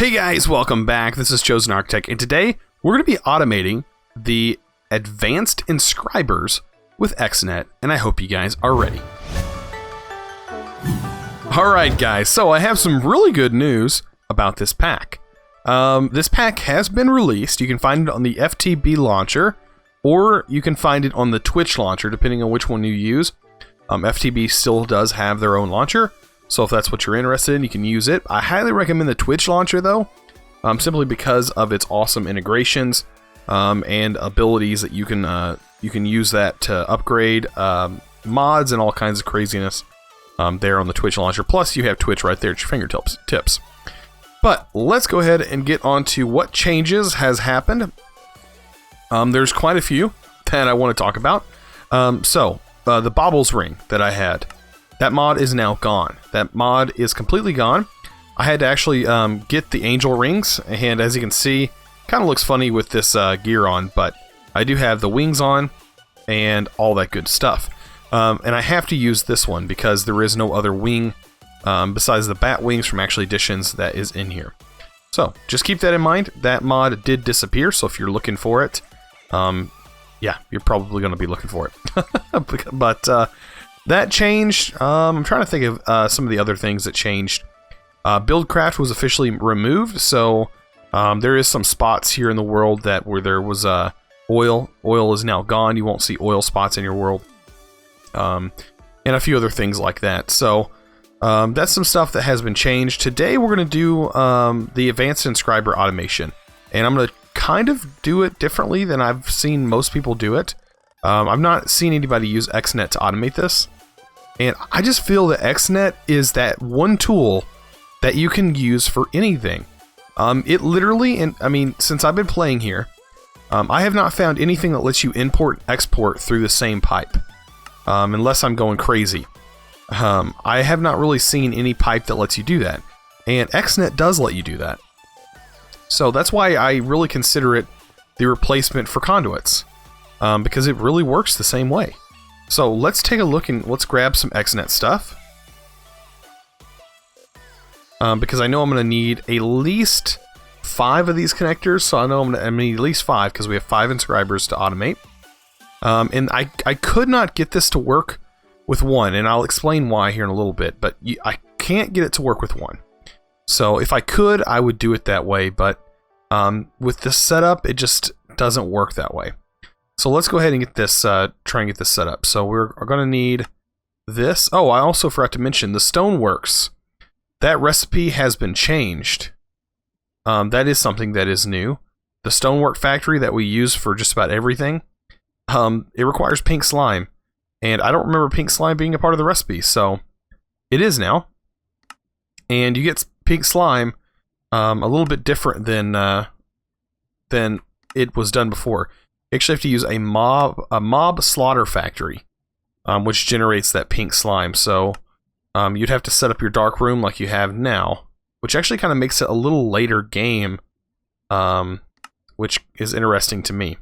Hey guys, welcome back. This is ChosenArchitect, and today we're going to be automating the advanced inscribers with Xnet, and I hope you guys are ready. Alright guys, so I have some really good news about this pack. This pack has been released. You can find it on the FTB launcher, or you can find it on the Twitch launcher, depending on which one you use. FTB still does have their own launcher, so if that's what you're interested in, you can use it. I highly recommend the Twitch launcher though, simply because of its awesome integrations and abilities that you can use that to upgrade mods and all kinds of craziness there on the Twitch launcher. Plus, you have Twitch right there at your fingertips. But let's go ahead and get on to what changes has happened. There's quite a few that I want to talk about. The Baubles ring that I had, that mod is now gone. That mod is completely gone. I had to actually get the angel rings, and as you can see, kind of looks funny with this gear on, but I do have the wings on and all that good stuff. And I have to use this one because there is no other wing besides the bat wings from Actual Editions that is in here. So just keep that in mind. That mod did disappear, so if you're looking for it, yeah, you're probably going to be looking for it. But that changed. I'm trying to think of some of the other things that changed. Buildcraft was officially removed, so there is some spots here in the world that where there was oil. Oil is now gone. You won't see oil spots in your world. And a few other things like that. So that's some stuff that has been changed. Today we're going to do the advanced inscriber automation, and I'm going to kind of do it differently than I've seen most people do it. I've not seen anybody use Xnet to automate this, and I just feel that Xnet is that one tool that you can use for anything. It literally, and I mean, since I've been playing here, I have not found anything that lets you import and export through the same pipe, unless I'm going crazy. I have not really seen any pipe that lets you do that, and Xnet does let you do that. So that's why I really consider it the replacement for conduits, because it really works the same way. So let's take a look and let's grab some Xnet stuff. Because I know I'm going to need at least 5 of these connectors, so I know I'm going to need at least 5 because we have 5 inscribers to automate. And I could not get this to work with one, and I'll explain why here in a little bit, but I can't get it to work with one. So if I could, I would do it that way, but with this setup, it just doesn't work that way. So let's go ahead and get this, try and get this set up. So we're going to need this. Oh, I also forgot to mention the Stoneworks. That recipe has been changed. That is something that is new. The Stonework factory that we use for just about everything, it requires pink slime. And I don't remember pink slime being a part of the recipe, so it is now. And you get pink slime a little bit different than it was done before. You actually have to use a mob slaughter factory, which generates that pink slime. So you'd have to set up your dark room like you have now, which actually kind of makes it a little later game, which is interesting to me.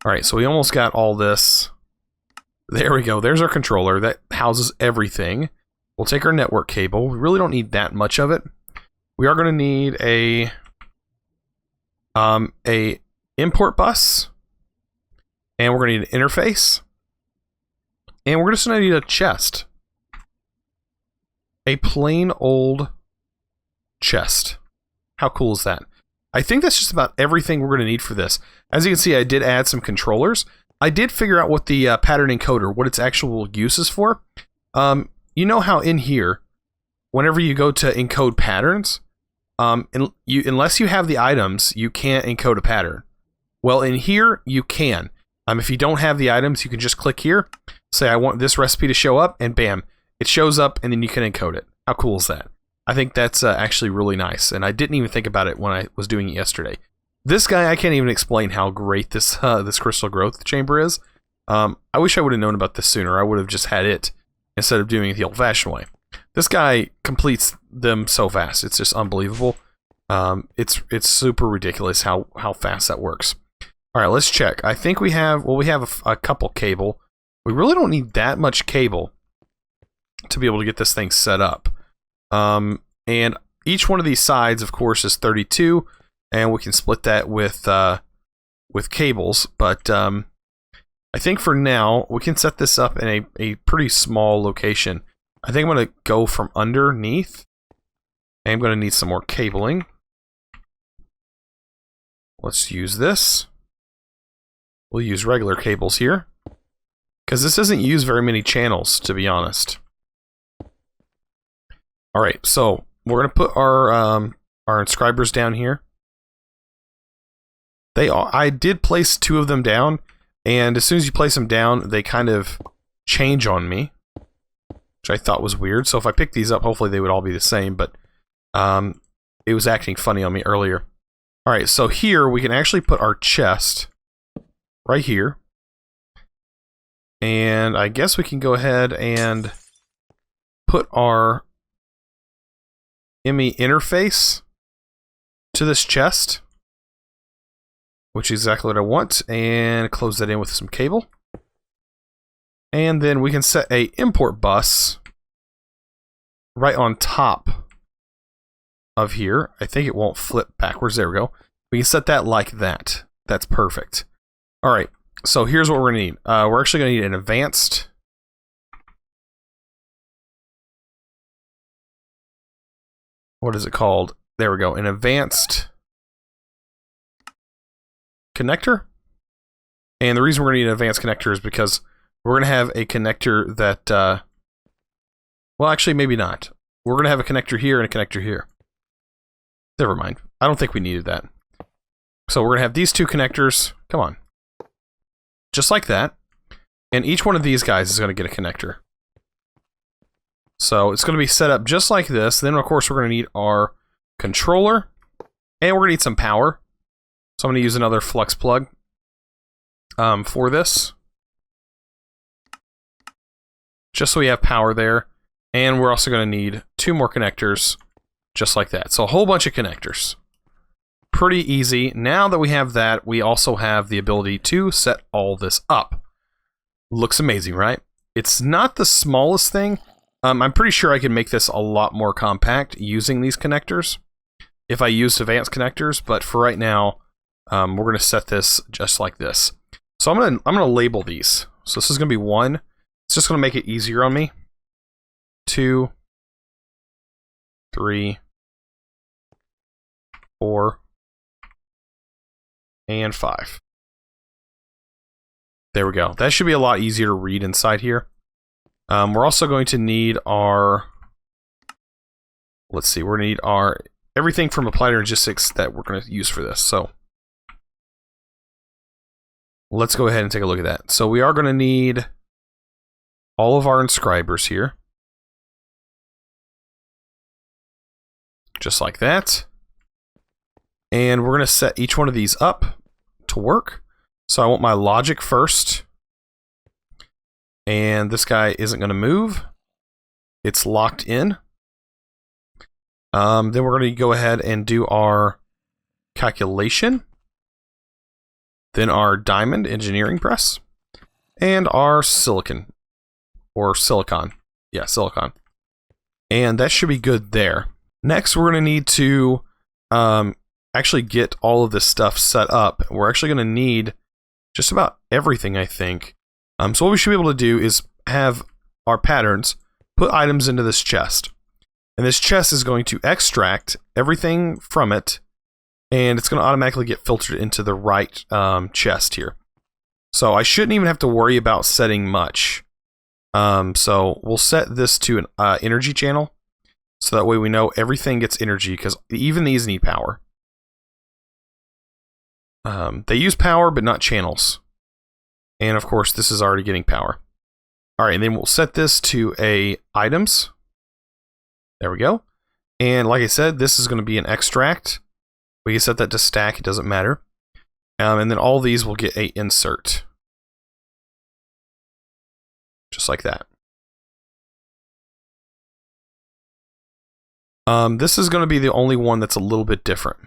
All right, so we almost got all this. There we go. There's our controller that houses everything. We'll take our network cable. We really don't need that much of it. We are going to need a import bus, and we're going to need an interface, and we're just going to need a chest. A plain old chest. How cool is that? I think that's just about everything we're going to need for this. As you can see, I did add some controllers. I did figure out what the pattern encoder, what its actual use is for. You know how in here, whenever you go to encode patterns, unless you have the items, you can't encode a pattern. Well, in here, you can. If you don't have the items, you can just click here, say I want this recipe to show up, and bam, it shows up, and then you can encode it. How cool is that? I think that's actually really nice, and I didn't even think about it when I was doing it yesterday. This guy, I can't even explain how great this this crystal growth chamber is. I wish I would have known about this sooner. I would have just had it instead of doing it the old-fashioned way. This guy completes them so fast. It's just unbelievable. It's super ridiculous how fast that works. All right, let's check. I think we have, well, we have a couple cable. We really don't need that much cable to be able to get this thing set up. And each one of these sides, of course, is 32, and we can split that with cables. But I think for now, we can set this up in a pretty small location. I think I'm going to go from underneath. And I'm going to need some more cabling. Let's use this. We'll use regular cables here, because this doesn't use very many channels, to be honest. Alright, so we're going to put our inscribers down here. I did place 2 of them down, and as soon as you place them down, they kind of change on me, which I thought was weird. So if I pick these up, hopefully they would all be the same, but it was acting funny on me earlier. Alright, so here we can actually put our chest right here. And I guess we can go ahead and put our ME interface to this chest, which is exactly what I want, and close that in with some cable. And then we can set a import bus right on top of here. I think it won't flip backwards. There we go. We can set that like that. That's perfect. All right, so here's what we're going to need. We're actually going to need an advanced what is it called? There we go. An advanced connector. And the reason we're going to need an advanced connector is because we're going to have a connector that, well, actually, maybe not. We're going to have a connector here and a connector here. Never mind. I don't think we needed that. So we're going to have these 2 connectors. Come on. Just like that. And each one of these guys is going to get a connector. So it's going to be set up just like this. Then, of course, we're going to need our controller. And we're going to need some power. So I'm going to use another flux plug for this. Just so we have power there. And we're also going to need 2 more connectors just like that. So a whole bunch of connectors. Pretty easy. Now that we have that, we also have the ability to set all this up. Looks amazing, right? It's not the smallest thing. I'm pretty sure I can make this a lot more compact using these connectors if I used advanced connectors, but for right now, we're going to set this just like this. So I'm gonna label these. So this is going to be 1. It's just going to make it easier on me. 2, 3, 4, and 5. There we go. That should be a lot easier to read inside here. We're also going to need our, let's see, we're going to need our, everything from Applied Energistics that we're going to use for this. So let's go ahead and take a look at that. So we are going to need all of our inscribers here. Just like that. And we're going to set each one of these up to work. So I want my logic first. And this guy isn't going to move. It's locked in. Then we're going to go ahead and do our calculation. Then our diamond engineering press. And our silicon. Or silicon. Yeah, silicon. And that should be good there. Next, we're going to need to actually get all of this stuff set up. We're actually going to need just about everything, I think. So what we should be able to do is have our patterns put items into this chest. And this chest is going to extract everything from it, and it's going to automatically get filtered into the right chest here. So I shouldn't even have to worry about setting much. So we'll set this to an energy channel, so that way we know everything gets energy, because even these need power. They use power, but not channels. And of course, this is already getting power. All right, and then we'll set this to a items. There we go. And like I said, this is going to be an extract. We can set that to stack, it doesn't matter. And then all these will get a insert. Just like that. This is going to be the only one that's a little bit different.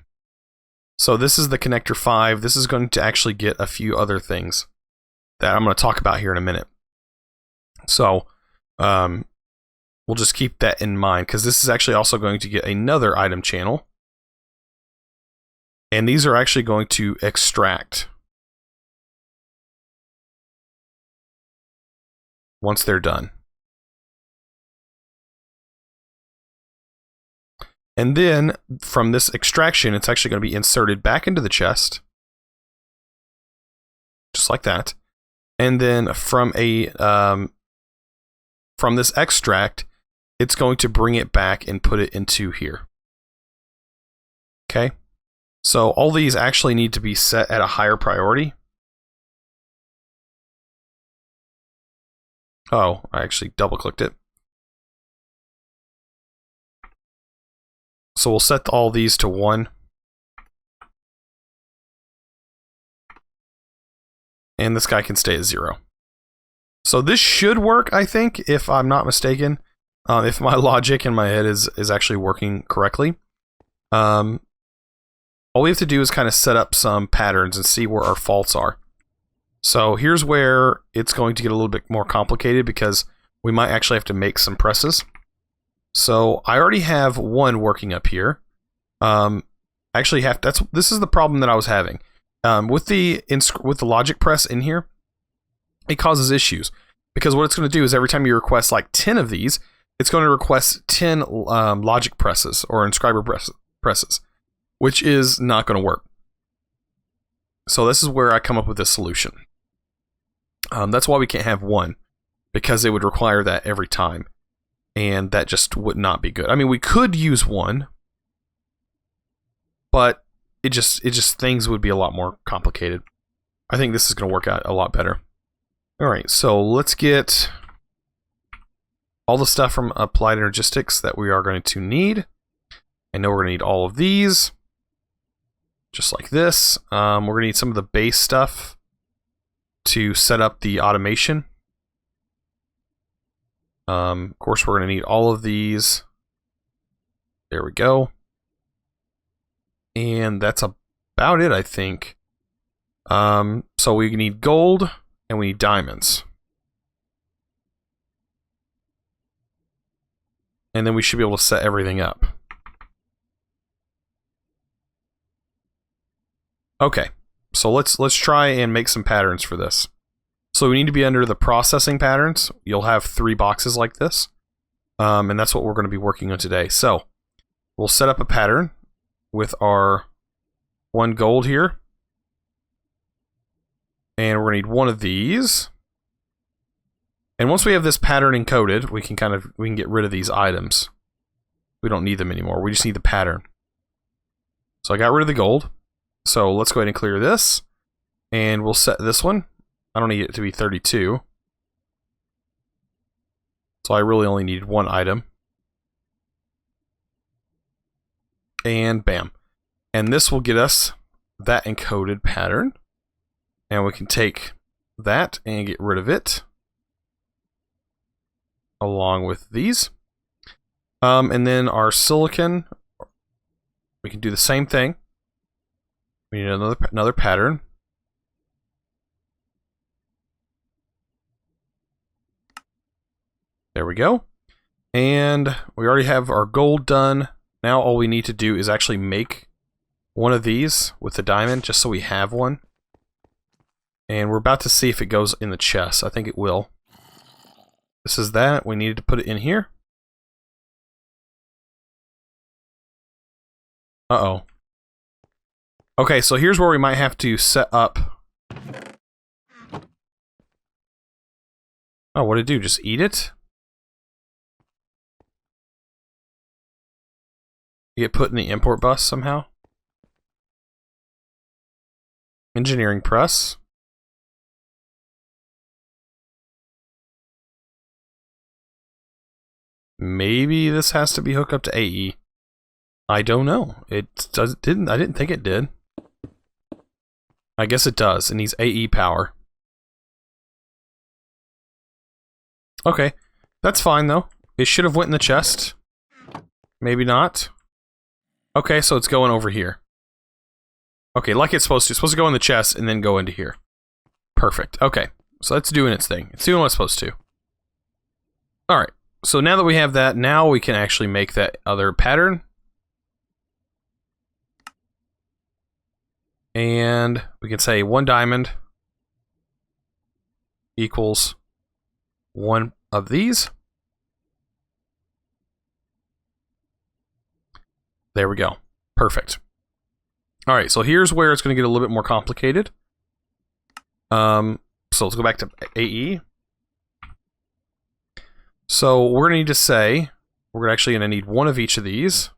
So this is the connector 5. This is going to actually get a few other things that I'm going to talk about here in a minute. So we'll just keep that in mind, because this is actually also going to get another item channel. And these are actually going to extract once they're done. And then from this extraction, it's actually going to be inserted back into the chest. Just like that. And then from this extract, it's going to bring it back and put it into here. Okay? So all these actually need to be set at a higher priority. Oh, I actually double-clicked it. So we'll set all these to 1. And this guy can stay at 0. So this should work, I think, if I'm not mistaken. If my logic in my head is actually working correctly. All we have to do is kind of set up some patterns and see where our faults are. So here's where it's going to get a little bit more complicated, because we might actually have to make some presses. So I already have one working up here. This is the problem that I was having. With the logic press in here, it causes issues, because what it's going to do is every time you request like 10 of these, it's going to request 10 logic presses or Inscriber presses, which is not going to work. So this is where I come up with this solution. That's why we can't have one, because it would require that every time, and that just would not be good. I mean, we could use one, but it just things would be a lot more complicated. I think this is going to work out a lot better. All right, so let's get all the stuff from Applied Energistics that we are going to need. I know we're going to need all of these, just like this. We're going to need some of the base stuff to set up the automation. Of course, we're going to need all of these. There we go. And that's about it, I think. So we need gold and we need diamonds. And then we should be able to set everything up. Okay, so let's try and make some patterns for this. So we need to be under the processing patterns. You'll have 3 boxes like this. And that's what we're going to be working on today. So we'll set up a pattern with our 1 gold here. And we're going to need 1 of these. And once we have this pattern encoded, we can get rid of these items. We don't need them anymore. We just need the pattern. So I got rid of the gold. So let's go ahead and clear this. And we'll set this one. I don't need it to be 32. So I really only need 1 item. And bam. And this will get us that encoded pattern. And we can take that and get rid of it, along with these. And then our silicon, we can do the same thing. We need another pattern. There we go. And we already have our gold done. Now all we need to do is actually make one of these with the diamond, just so we have one. And we're about to see if it goes in the chest. I think it will. This is that. We needed to put it in here. Uh-oh. Okay, so here's where we might have to set up. Oh, what did it do? Just eat it? You get put in the import bus somehow? Engineering press. Maybe this has to be hooked up to AE. I don't know. I didn't think it did. I guess it does. It needs AE power. Okay. That's fine though. It should have went in the chest. Maybe not. Okay, so it's going over here. Okay, like it's supposed to. It's supposed to go in the chest and then go into here. Perfect. Okay. So that's doing its thing. It's doing what it's supposed to. Alright. So now that we have that, now we can actually make that other pattern. And we can say 1 diamond equals 1 of these. There we go. Perfect. All right, so here's where it's going to get a little bit more complicated. So let's go back to AE. So we're going to need to say, we're actually going to need 1 of each of these.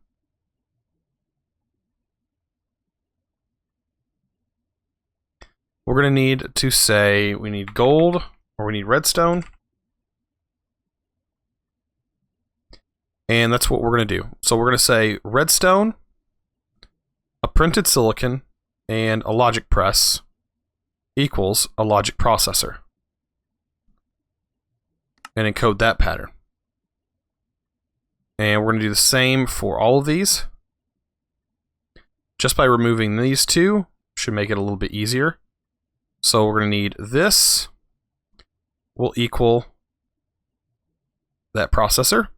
We're going to need to say we need gold or we need redstone. And that's what we're going to do. So we're going to say redstone, a printed silicon, and a logic press equals a logic processor. And encode that pattern. And we're going to do the same for all of these. Just by removing these 2 should make it a little bit easier. So we're going to need this will equal that processor.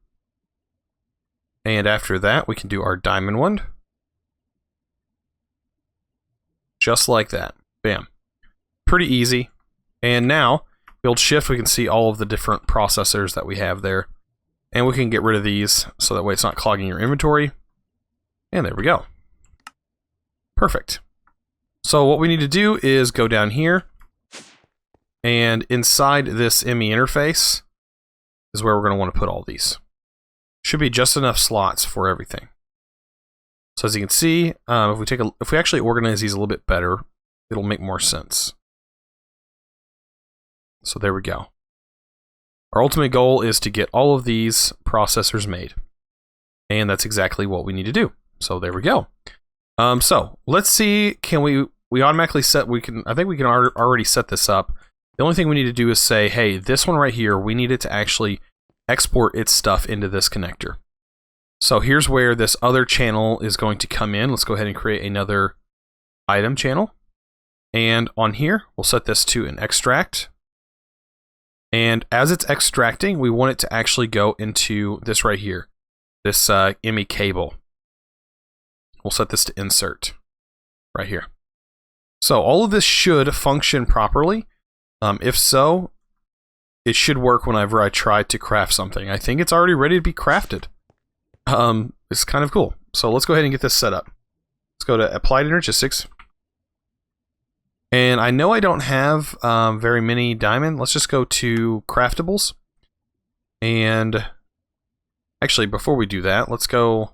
And after that, we can do our diamond one. Just like that. Bam. Pretty easy. And now, build shift, we can see all of the different processors that we have there. And we can get rid of these, so that way it's not clogging your inventory. And there we go. Perfect. So what we need to do is go down here. And inside this ME interface is where we're going to want to put all these. Should be just enough slots for everything. So as you can see, if we actually organize these a little bit better, it'll make more sense. So there we go. Our ultimate goal is to get all of these processors made. And that's exactly what we need to do. So there we go. So let's see, can we automatically set, I think we can already set this up. The only thing we need to do is say, hey, this one right here, we need it to actually export its stuff into this connector. So here's where this other channel is going to come in. Let's go ahead and create another item channel. And on here, we'll set this to an extract. And as it's extracting, we want it to actually go into this right here, this ME cable. We'll set this to insert right here. So all of this should function properly. If so, it should work whenever I try to craft something. I think it's already ready to be crafted. It's kind of cool. So let's go ahead and get this set up. Let's go to Applied Energistics. And I know I don't have very many diamond. Let's just go to Craftables. And actually, before we do that, let's go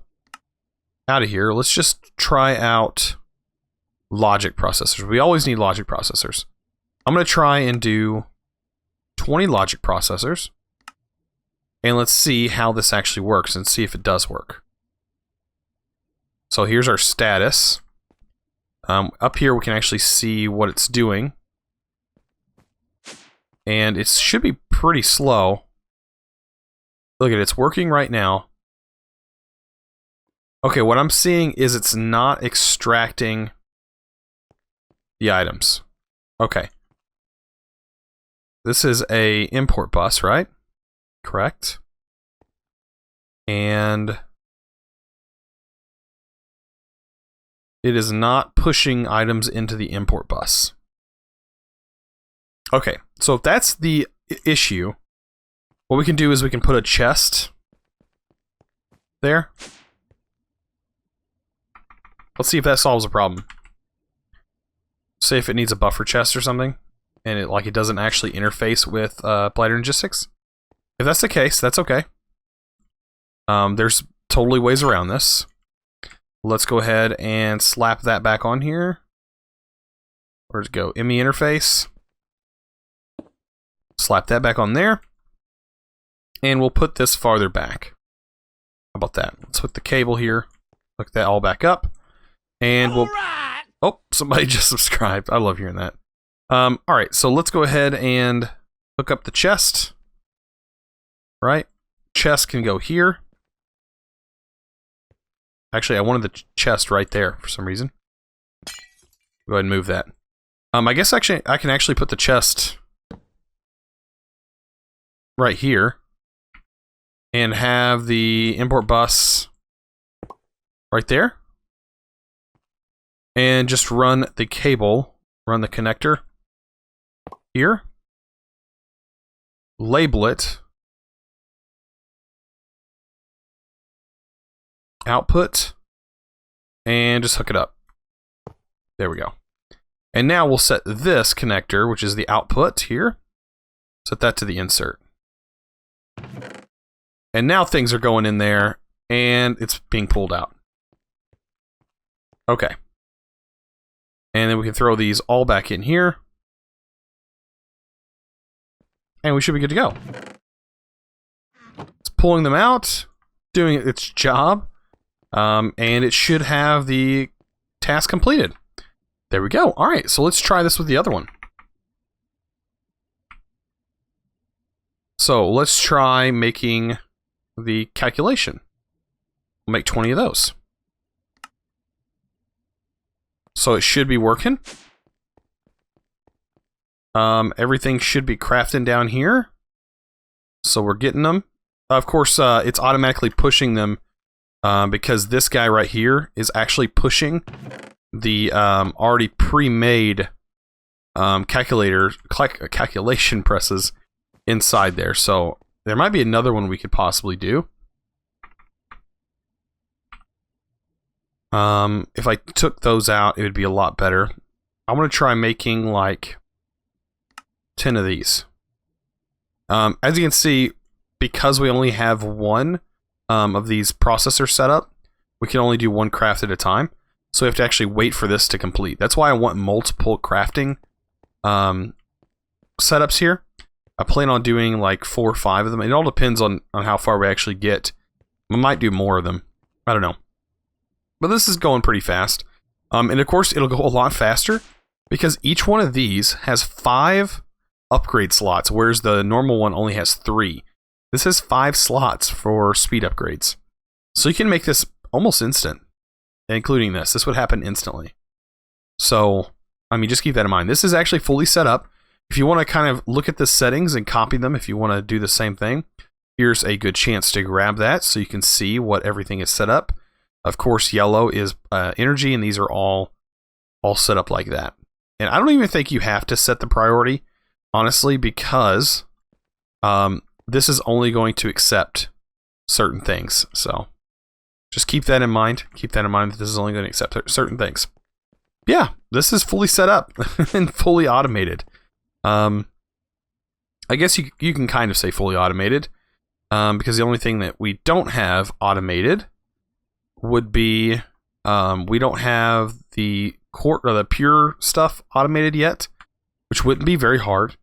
out of here. Let's just try out logic processors. We always need logic processors. I'm going to try and do 20 logic processors. And let's see how this actually works and see if it does work. So here's our status. Up here we can actually see what it's doing. And it should be pretty slow. Look at it, it's working right now. Okay, what I'm seeing is it's not extracting the items. Okay. This is a import bus, right? Correct. And it is not pushing items into the import bus. Okay, so if that's the issue, what we can do is we can put a chest there. Let's see if that solves the problem. Say if it needs a buffer chest or something, and it doesn't actually interface with Applied Energistics. If that's the case, that's okay. There's totally ways around this. Let's go ahead and slap that back on here. Where's it go? ME interface. Slap that back on there. And we'll put this farther back. How about that? Let's put the cable here. Hook that all back up. And we'll... Oh, somebody just subscribed. I love hearing that. Alright, so let's go ahead and hook up the chest. Right? Chest can go here. Actually, I wanted the chest right there for some reason. Go ahead and move that. I guess actually I can actually put the chest right here. and have the import bus right there. And just run the cable, run the connector here. Label it. Output. And just hook it up. There we go. And now we'll set this connector, which is the output here. Set that to the insert. And now things are going in there, and it's being pulled out. Okay. And then we can throw these all back in here. And we should be good to go. It's pulling them out, doing its job, and it should have the task completed. There we go. All right, so let's try this with the other one. So let's try making the calculation. We'll make 20 of those. So it should be working. Everything should be crafting down here. So we're getting them. Of course, it's automatically pushing them because this guy right here is actually pushing the already pre-made calculation presses inside there. So there might be another one we could possibly do. If I took those out, it would be a lot better. I'm going to try making like 10 of these. As you can see, because we only have one of these processors set up, we can only do one craft at a time. So we have to actually wait for this to complete. That's why I want multiple crafting setups here. I plan on doing like 4 or 5 of them. It all depends on how far we actually get. We might do more of them. I don't know. But this is going pretty fast. And of course, it'll go a lot faster because each one of these has 5 upgrade slots, whereas the normal one only has 3. This has 5 slots for speed upgrades. So you can make this almost instant, including this. This would happen instantly. So, I mean, just keep that in mind. This is actually fully set up. If you want to kind of look at the settings and copy them, if you want to do the same thing, here's a good chance to grab that so you can see what everything is set up. Of course, yellow is energy, and these are all set up like that. And I don't even think you have to set the priority, honestly, because this is only going to accept certain things. So just keep that in mind. Keep that in mind that this is only going to accept certain things. Yeah, this is fully set up and fully automated. I guess you can kind of say fully automated because the only thing that we don't have automated would be we don't have the pure stuff automated yet, which wouldn't be very hard.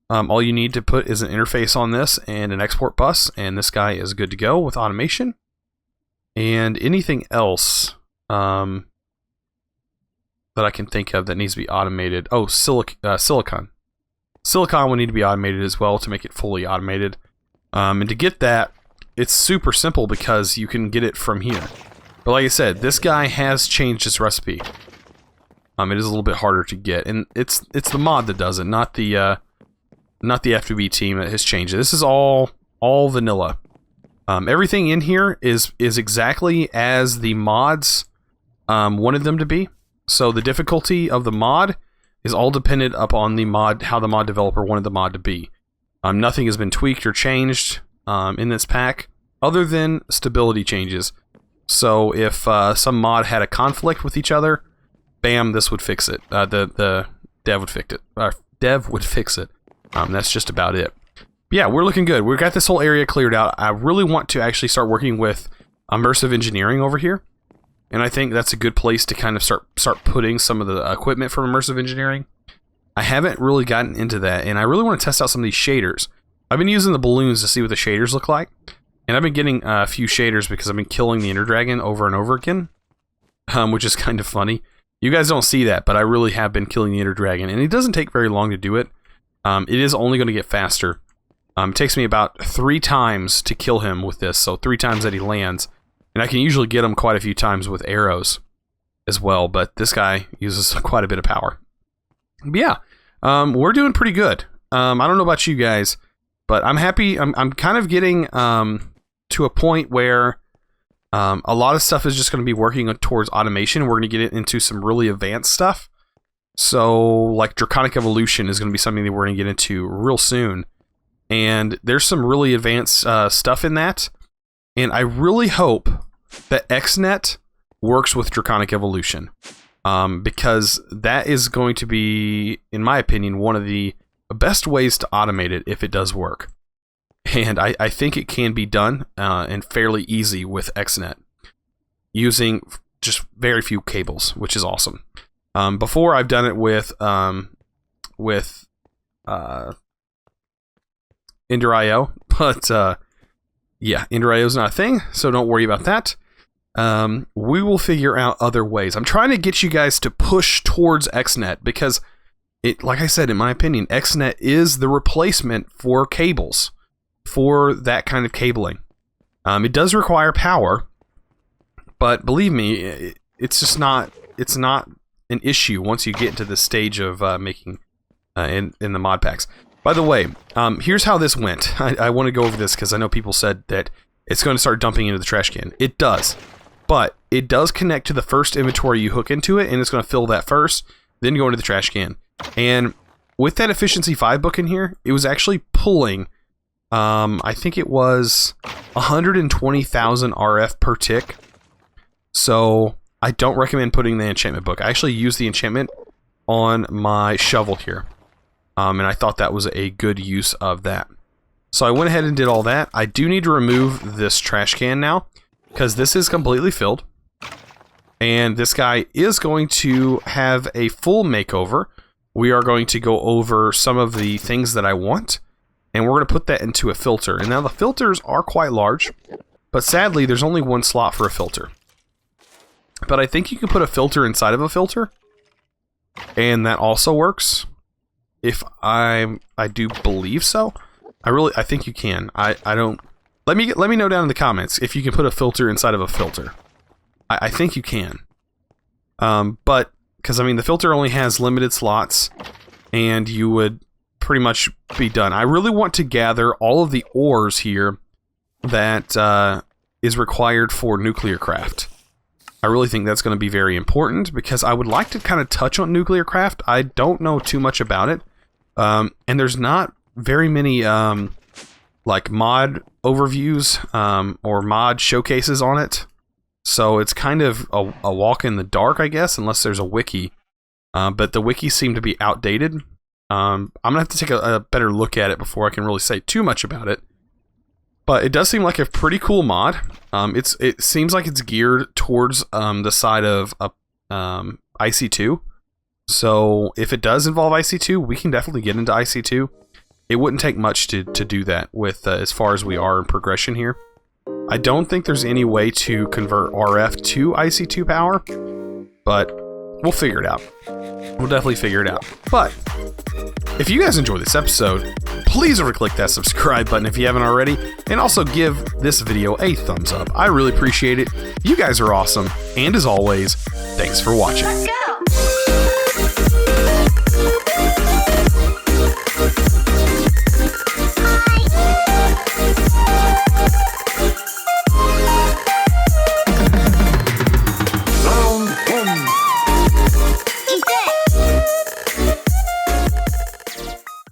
All you need to put is an interface on this and an export bus, and this guy is good to go with automation. And anything else that I can think of that needs to be automated. Oh, silicon. Silicon will need to be automated as well to make it fully automated. And to get that, it's super simple because you can get it from here. But like I said, this guy has changed his recipe. It is a little bit harder to get, and it's the mod that does it, not the FTB team that has changed it. This is all vanilla. Everything in here is exactly as the mods wanted them to be. So the difficulty of the mod is all dependent upon the mod, how the mod developer wanted the mod to be. Nothing has been tweaked or changed in this pack, other than stability changes. So if some mod had a conflict with each other, bam, this would fix it. The dev would fix it. That's just about it. Yeah, we're looking good. We've got this whole area cleared out. I really want to actually start working with immersive engineering over here. And I think that's a good place to kind of start putting some of the equipment from immersive engineering. I haven't really gotten into that, and I really want to test out some of these shaders. I've been using the balloons to see what the shaders look like. And I've been getting a few shaders because I've been killing the Ender Dragon over and over again, which is kind of funny. You guys don't see that, but I really have been killing the Ender Dragon, and it doesn't take very long to do it. It is only going to get faster. It takes me about 3 times to kill him with this, so 3 times that he lands. And I can usually get him quite a few times with arrows as well, but this guy uses quite a bit of power. But yeah, we're doing pretty good. I don't know about you guys, but I'm happy. I'm kind of getting to a point where a lot of stuff is just going to be working towards automation. We're going to get it into some really advanced stuff. So, like Draconic Evolution is going to be something that we're going to get into real soon. And there's some really advanced stuff in that. And I really hope that Xnet works with Draconic Evolution. Because that is going to be, in my opinion, one of the best ways to automate it if it does work. And I think it can be done and fairly easy with Xnet using just very few cables, which is awesome. Before I've done it with Ender.io, but yeah, Ender.io is not a thing, so don't worry about that. We will figure out other ways. I'm trying to get you guys to push towards Xnet because it, like I said, in my opinion, Xnet is the replacement for cables, for that kind of cabling. It does require power, but believe me, it's just not. It's not an issue once you get into the stage of making in the mod packs. By the way, here's how this went. I want to go over this because I know people said that it's going to start dumping into the trash can. It does. But it does connect to the first inventory you hook into it, and it's going to fill that first, then go into the trash can. And with that Efficiency 5 book in here, it was actually pulling, I think it was 120,000 RF per tick. So I don't recommend putting the enchantment book. I actually use the enchantment on my shovel here. And I thought that was a good use of that. So I went ahead and did all that. I do need to remove this trash can now, because this is completely filled. And this guy is going to have a full makeover. We are going to go over some of the things that I want, and we're going to put that into a filter. And now the filters are quite large, but sadly there's only one slot for a filter. But I think you can put a filter inside of a filter, and that also works. If I do believe so. I think you can. I don't. Let me know down in the comments if you can put a filter inside of a filter. I think you can. But because I mean the filter only has limited slots, and you would pretty much be done. I really want to gather all of the ores here that is required for nuclear craft. I really think that's going to be very important because I would like to kind of touch on nuclear craft. I don't know too much about it, and there's not very many like mod overviews or mod showcases on it. So it's kind of a walk in the dark, I guess, unless there's a wiki. But the wikis seem to be outdated. I'm going to have to take a better look at it before I can really say too much about it. But it does seem like a pretty cool mod. It seems like it's geared towards the side of IC2. So if it does involve IC2, we can definitely get into IC2. It wouldn't take much to do that with as far as we are in progression here. I don't think there's any way to convert RF to IC2 power, but we'll figure it out. We'll definitely figure it out. But if you guys enjoyed this episode, please click that subscribe button if you haven't already, and also give this video a thumbs up. I really appreciate it. You guys are awesome, and as always, thanks for watching. Let's go!